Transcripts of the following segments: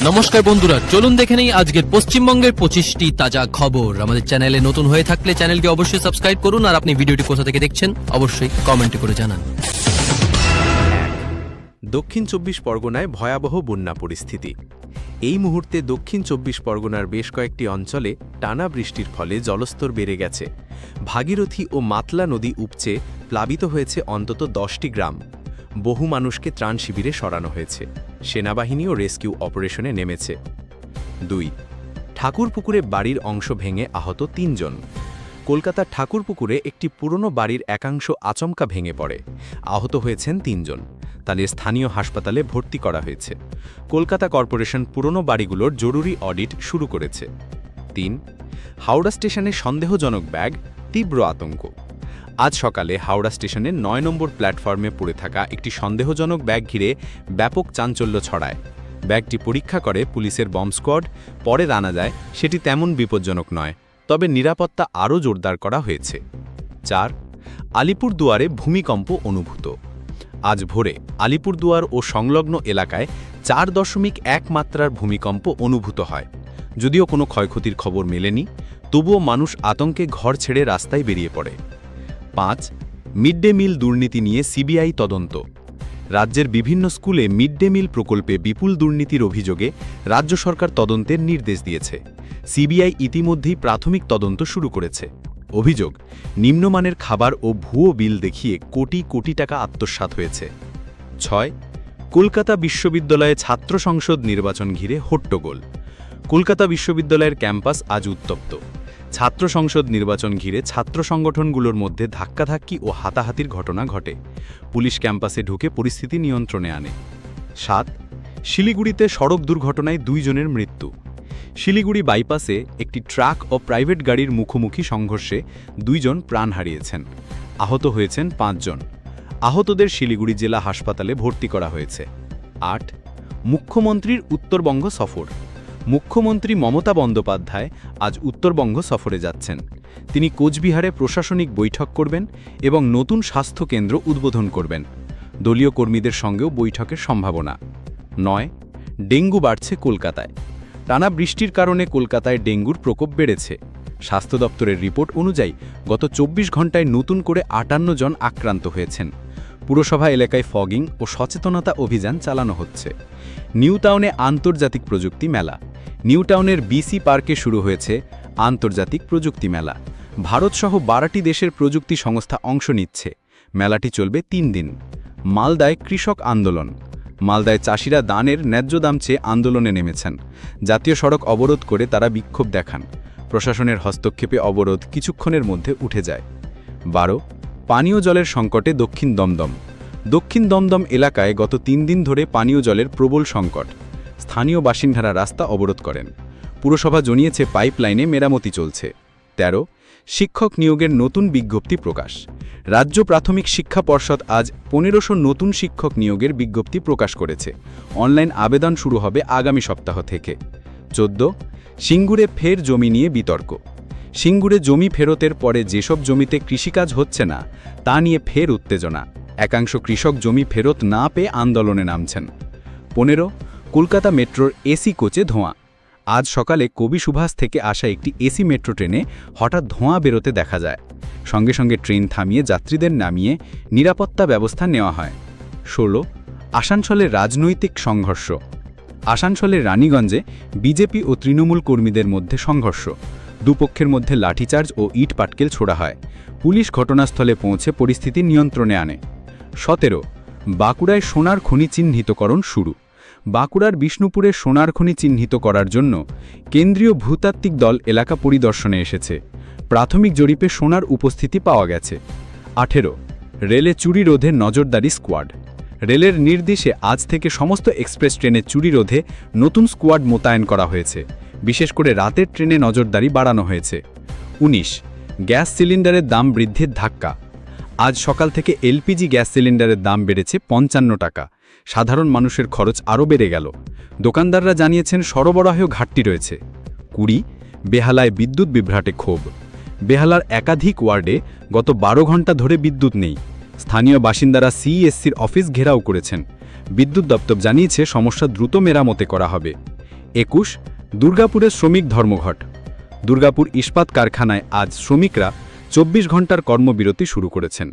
নমস্কার বন্ধুরা, চলুন দেখে নেই আজকের পশ্চিমবঙ্গের 25টি তাজা খবর। আমাদের চ্যানেলে নতুন হয়ে থাকলে চ্যানেলটি অবশ্যই সাবস্ক্রাইব করুন, আর আপনি ভিডিওটি কোথা থেকে দেখছেন অবশ্যই কমেন্টে করে জানান। দক্ষিণ চব্বিশ পরগনায় ভয়াবহ বন্যা পরিস্থিতি। এই মুহূর্তে দক্ষিণ চব্বিশ পরগনার বেশ কয়েকটি অঞ্চলে টানা বৃষ্টির ফলে জলস্তর বেড়ে গেছে। ভাগীরথী ও মাতলা নদী উপচে প্লাবিত হয়েছে অন্তত 10টি গ্রাম। বহু মানুষকে ত্রাণ শিবিরে সরানো হয়েছে। সেনাবাহিনী ও রেস্কিউ অপারেশনে নেমেছে। 2. ঠাকুরপুকুরে বাড়ির অংশ ভেঙে আহত 3 জন। কলকাতার ঠাকুরপুকুরে একটি পুরনো বাড়ির একাংশ আচমকা ভেঙে পড়ে। আহত হয়েছেন 3 জন। তাদের স্থানীয় হাসপাতালে ভর্তি করা হয়েছে। কলকাতা কর্পোরেশন পুরনো বাড়িগুলোর জরুরি অডিট শুরু করেছে। 3. হাওড়া স্টেশনে সন্দেহজনক ব্যাগ, তীব্র আতঙ্ক। আজ সকালে হাওড়া স্টেশনের 9 নম্বর প্ল্যাটফর্মে পড়ে থাকা একটি সন্দেহজনক ব্যাগ ঘিরে ব্যাপক চাঞ্চল্য ছড়ায়। ব্যাগটি পরীক্ষা করে পুলিশের বম্ব স্কোয়াড। পরে জানা যায় সেটি তেমন বিপজ্জনক নয়, তবে নিরাপত্তা আরও জোরদার করা হয়েছে। 4. আলিপুরদুয়ারে ভূমিকম্প অনুভূত। আজ ভোরে আলিপুরদুয়ার ও সংলগ্ন এলাকায় 4.1 মাত্রার ভূমিকম্প অনুভূত হয়। যদিও কোনো ক্ষয়ক্ষতির খবর মেলেনি, তবুও মানুষ আতঙ্কে ঘর ছেড়ে রাস্তায় বেরিয়ে পড়ে। 5. মিড ডে মিল দুর্নীতি নিয়ে সিবিআই তদন্ত। রাজ্যের বিভিন্ন স্কুলে মিড ডে মিল প্রকল্পে বিপুল দুর্নীতির অভিযোগে রাজ্য সরকার তদন্তের নির্দেশ দিয়েছে। সিবিআই ইতিমধ্যেই প্রাথমিক তদন্ত শুরু করেছে। অভিযোগ, নিম্নমানের খাবার ও ভুয়ো বিল দেখিয়ে কোটি কোটি টাকা আত্মসাৎ হয়েছে। 6. কলকাতা বিশ্ববিদ্যালয়ে ছাত্র সংসদ নির্বাচন ঘিরে হট্টগোল। কলকাতা বিশ্ববিদ্যালয়ের ক্যাম্পাস আজ উত্তপ্ত। ছাত্র সংসদ নির্বাচন ঘিরে ছাত্র সংগঠনগুলোর মধ্যে ধাক্কাধাক্কি ও হাতাহাতির ঘটনা ঘটে। পুলিশ ক্যাম্পাসে ঢুকে পরিস্থিতি নিয়ন্ত্রণে আনে। 7. শিলিগুড়িতে সড়ক দুর্ঘটনায় 2 জনের মৃত্যু। শিলিগুড়ি বাইপাসে একটি ট্রাক ও প্রাইভেট গাড়ির মুখোমুখি সংঘর্ষে 2 জন প্রাণ হারিয়েছেন। আহত হয়েছেন 5 জন। আহতদের শিলিগুড়ি জেলা হাসপাতালে ভর্তি করা হয়েছে। 8. মুখ্যমন্ত্রীর উত্তরবঙ্গ সফর। মুখ্যমন্ত্রী মমতা বন্দ্যোপাধ্যায় আজ উত্তরবঙ্গ সফরে যাচ্ছেন। তিনি কোচবিহারে প্রশাসনিক বৈঠক করবেন এবং নতুন স্বাস্থ্যকেন্দ্র উদ্বোধন করবেন। দলীয় কর্মীদের সঙ্গেও বৈঠকের সম্ভাবনা। 9. ডেঙ্গু বাড়ছে কলকাতায়। টানা বৃষ্টির কারণে কলকাতায় ডেঙ্গুর প্রকোপ বেড়েছে। স্বাস্থ্য দপ্তরের রিপোর্ট অনুযায়ী গত 24 ঘণ্টায় নতুন করে 58 জন আক্রান্ত হয়েছেন। পুরসভা এলাকায় ফগিং ও সচেতনতা অভিযান চালানো হচ্ছে। নিউ টাউনে আন্তর্জাতিক প্রযুক্তি মেলা। নিউ টাউনের বিসি পার্কে শুরু হয়েছে আন্তর্জাতিক প্রযুক্তি মেলা। ভারতসহ 12টি দেশের প্রযুক্তি সংস্থা অংশ নিচ্ছে। মেলাটি চলবে 3 দিন। মালদায় কৃষক আন্দোলন। মালদায় চাষিরা ধানের ন্যায্য দাম চেয়ে আন্দোলনে নেমেছেন। জাতীয় সড়ক অবরোধ করে তারা বিক্ষোভ দেখান। প্রশাসনের হস্তক্ষেপে অবরোধ কিছুক্ষণের মধ্যে উঠে যায়। 12. পানীয় জলের সংকটে দক্ষিণ দমদম। দক্ষিণ দমদম এলাকায় গত 3 দিন ধরে পানীয় জলের প্রবল সংকট। স্থানীয় বাসিন্দারা রাস্তা অবরোধ করেন। পুরসভা জানিয়েছে পাইপলাইনে মেরামতি চলছে। 13. শিক্ষক নিয়োগের নতুন বিজ্ঞপ্তি প্রকাশ। রাজ্য প্রাথমিক শিক্ষা পর্ষদ আজ 1500 নতুন শিক্ষক নিয়োগের বিজ্ঞপ্তি প্রকাশ করেছে। অনলাইন আবেদন শুরু হবে আগামী সপ্তাহ থেকে। 14. সিঙ্গুরে ফের জমি নিয়ে বিতর্ক। সিঙ্গুরে জমি ফেরতের পরে যেসব জমিতে কৃষিকাজ হচ্ছে না তা নিয়ে ফের উত্তেজনা। একাংশ কৃষক জমি ফেরত না পেয়ে আন্দোলনে নামছেন। 15. কলকাতা মেট্রোর এসি কোচে ধোঁয়া। আজ সকালে কবি সুভাষ থেকে আসা একটি এসি মেট্রো ট্রেনে হঠাৎ ধোঁয়া বেরোতে দেখা যায়। সঙ্গে সঙ্গে ট্রেন থামিয়ে যাত্রীদের নামিয়ে নিরাপত্তা ব্যবস্থা নেওয়া হয়। 16. আসানসোলে রাজনৈতিক সংঘর্ষ। আসানসোলের রানীগঞ্জে বিজেপি ও তৃণমূল কর্মীদের মধ্যে সংঘর্ষ। দুপক্ষের মধ্যে লাঠিচার্জ ও ইট পাটকেল ছোড়া হয়। পুলিশ ঘটনাস্থলে পৌঁছে পরিস্থিতি নিয়ন্ত্রণে আনে। 17. বাঁকুড়ায় সোনার খনি চিহ্নিতকরণ শুরু। বাঁকুড়ার বিষ্ণুপুরে সোনার খনি চিহ্নিত করার জন্য কেন্দ্রীয় ভূতাত্ত্বিক দল এলাকা পরিদর্শনে এসেছে। প্রাথমিক জরিপে সোনার উপস্থিতি পাওয়া গেছে। 18. রেলে চুরি রোধে নজরদারি স্কোয়াড। রেলের নির্দেশে আজ থেকে সমস্ত এক্সপ্রেস ট্রেনে চুরি রোধে নতুন স্কোয়াড মোতায়েন করা হয়েছে। বিশেষ করে রাতের ট্রেনে নজরদারি বাড়ানো হয়েছে। 19. গ্যাস সিলিন্ডারের দাম বৃদ্ধির ধাক্কা। আজ সকাল থেকে এলপিজি গ্যাস সিলিন্ডারের দাম বেড়েছে 55 টাকা। সাধারণ মানুষের খরচ আরও বেড়ে গেল। দোকানদাররা জানিয়েছেন সরবরাহেও ঘাটতি রয়েছে। 20. বেহালায় বিদ্যুৎ বিভ্রাটে ক্ষোভ। বেহালার একাধিক ওয়ার্ডে গত 12 ঘণ্টা ধরে বিদ্যুৎ নেই। স্থানীয় বাসিন্দারা সিইএসসির অফিস ঘেরাও করেছেন। বিদ্যুৎ দপ্তর জানিয়েছে সমস্যা দ্রুত মেরামতে করা হবে। 21 দুর্গাপুরের শ্রমিক ধর্মঘট। দুর্গাপুর ইস্পাত কারখানায় আজ শ্রমিকরা 24 ঘন্টার কর্মবিরতি শুরু করেছেন।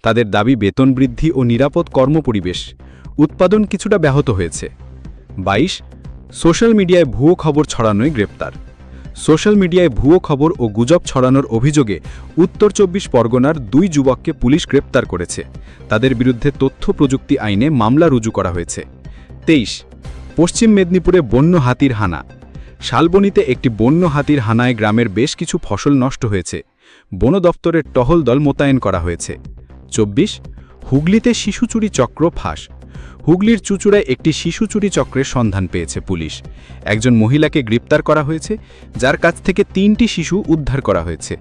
তাদের দাবি বেতন বৃদ্ধি ও নিরাপদ কর্মপরিবেশ। উৎপাদন কিছুটা ব্যাহত হয়েছে। 22 সোশ্যাল মিডিয়ায় ভুয়ো খবর ছড়ানোয় গ্রেপ্তার। সোশ্যাল মিডিয়ায় ভুয়ো খবর ও গুজব ছড়ানোর অভিযোগে উত্তর 24 পরগনার 2 যুবককে পুলিশ গ্রেপ্তার করেছে। তাদের বিরুদ্ধে তথ্য প্রযুক্তি আইনে মামলা রুজু করা হয়েছে। 23 পশ্চিম মেদিনীপুরে বন্য হাতির হানা। শালবনীতে একটি বন্য হাতির হানায় গ্রামের বেশ কিছু ফসল নষ্ট হয়েছে। বন দপ্তরের টহল দল মোতায়েন করা হয়েছে। 24 হুগলিতে শিশু চুরি চক্র ফাঁস। হুগলির চুচুড়ায় একটি শিশু চুরি চক্রের সন্ধান পেয়েছে পুলিশ। একজন মহিলাকে গ্রেপ্তার করা হয়েছে, যার কাছ থেকে 3টি শিশু উদ্ধার করা হয়েছে।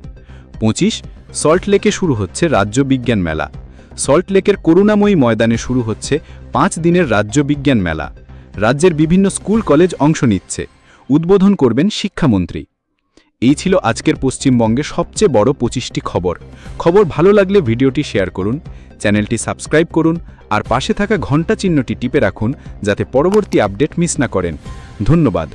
25 সল্টলেকে শুরু হচ্ছে রাজ্য বিজ্ঞান মেলা। সল্টলেকের করুণাময়ী ময়দানে শুরু হচ্ছে 5 দিনের রাজ্য বিজ্ঞান মেলা। রাজ্যের বিভিন্ন স্কুল কলেজ অংশ নিচ্ছে। উদ্বোধন করবেন শিক্ষামন্ত্রী। এই ছিল আজকের পশ্চিমবঙ্গের সবচেয়ে বড় 25টি খবর ভালো লাগলে ভিডিওটি শেয়ার করুন, চ্যানেলটি সাবস্ক্রাইব করুন আর পাশে থাকা ঘন্টা চিহ্নটি টিপে রাখুন যাতে পরবর্তী আপডেট মিস না করেন। ধন্যবাদ।